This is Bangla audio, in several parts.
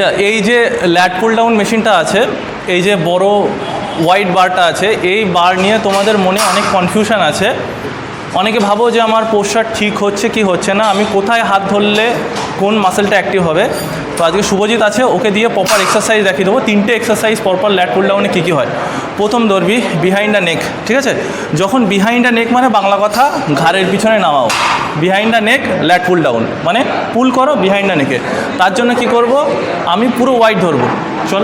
এই যে ল্যাট পুল ডাউন মেশিনটা আছে, এই যে বড় হোয়াইট বারটা আছে, এই বার নিয়ে তোমাদের মনে অনেক কনফিউশন আছে। অনেকে ভাবো যে আমার পোস্টার ঠিক হচ্ছে কি হচ্ছে না, আমি কোথায় হাত ধরলে কোন মাসেলটা অ্যাক্টিভ হবে। তো আজকে শুভজিৎ আছে, ওকে দিয়ে প্রপার এক্সারসাইজ দেখিয়ে দেবো। 3টে এক্সারসাইজ পরপর ল্যাট পুল ডাউনে কী কী হয়। প্রথম ধরবি বিহাইন্ড দ্য নেক, ঠিক আছে? যখন বিহাইন্ড দ্য নেক মানে বাংলা কথা ঘাড়ের পিছনে নামাও। Behind the neck ল্যাট pull down মানে পুল করো বিহাইন্ড দ্য নেকে। তার জন্য কি করব, আমি পুরো ওয়াইড ধরবো। চল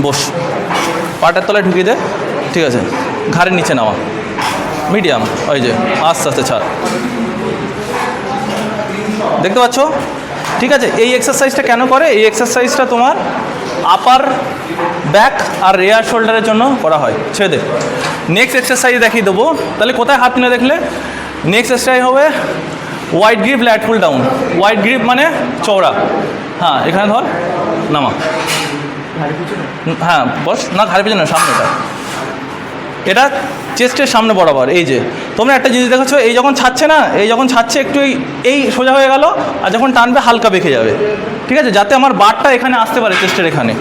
বস, পাটার তলায় ঢুকিয়ে দে, ঠিক আছে? ঘাড়ের নিচে নামা, মিডিয়াম, ওই যে আস্তে আস্তে ছাড়, দেখতে পাচ্ছ? ঠিক আছে, এই এক্সারসাইজটা কেন করে? এই এক্সারসাইজটা তোমার আপার ব্যাক আর রেয়ার শোল্ডারের জন্য করা হয়। ছেড়ে দে। নেক্সট এক্সারসাইজ দেখিয়ে দেবো। তাহলে কোথায় হাত নিয়ে দেখলে? নেক্সট এক্সারসাইজ হবে wide grip lat pull down. Wide grip মানে চওড়া। হ্যাঁ, এখানে ধর, নামা, হ্যাঁ বস, না ঘাড়ের পিছনে না, সামনেটা। এটা চেস্টের সামনে বরাবর। এই যে তোমরা একটা জিনিস দেখেছো, এই যখন ছাড়ছে না, এই যখন ছাড়ছে একটু এই সোজা হয়ে গেল, আর যখন টানবে হালকা বেঁকে যাবে, ঠিক আছে? যাতে আমার বারটা এখানে আসতে পারে, চেস্টের এখানে,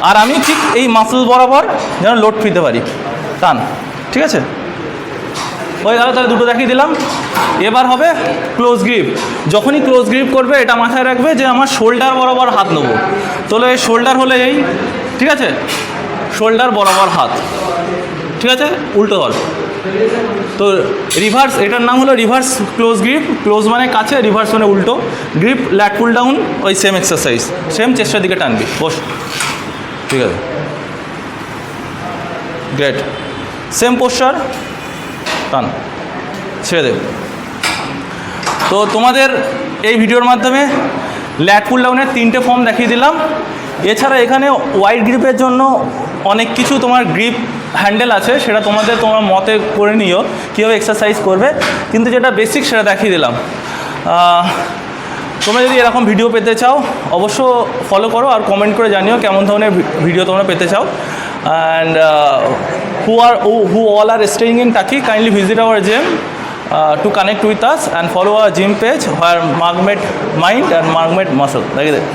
আর আমি ঠিক এই মাসল বরাবর যেন লোড ফিরতে পারি। টান, ঠিক আছে? হয়ে গেল। তাহলে দুটো দেখিয়ে দিলাম। এবার হবে ক্লোজ গ্রিপ। যখনই ক্লোজ গ্রিপ করবে, এটা মাথায় রাখবে যে আমার শোল্ডার বরাবর হাত নেবো। তাহলে এই শোল্ডার হলে এই, ঠিক আছে? শোল্ডার বরাবর হাত, ঠিক আছে? উল্টো ধর। তো রিভার্স, এটার নাম হলো রিভার্স ক্লোজ গ্রিপ। ক্লোজ মানে কাছে, রিভার্স মানে উল্টো। গ্রিপ ল্যাট পুল ডাউন, ওই সেম এক্সারসাইজ, সেম চেস্টের দিকে টানবি। বস, ঠিক আছে? গ্রেট। সেম পোস্টার, টান, ছেড়ে দেব। তো তোমাদের এই ভিডিওর মাধ্যমে ল্যাট পুল ডাউনের 3টে ফর্ম দেখিয়ে দিলাম। এছাড়া এখানে ওয়াইড গ্রিপের জন্য অনেক কিছু তোমার গ্রিপ হ্যান্ডেল আছে, সেটা তোমার মতে করে নিও কীভাবে এক্সারসাইজ করবে, কিন্তু যেটা বেসিক সেটা দেখিয়ে দিলাম। তোমরা যদি এরকম ভিডিও পেতে চাও অবশ্য ফলো করো, আর কমেন্ট করে জানিও কেমন ধরনের ভিডিও তোমরা পেতে চাও। And who all are staying in Turkey, kindly visit our gym to connect with us and follow our gym page where Mark Made Mind and Mark Made Muscle. Like that.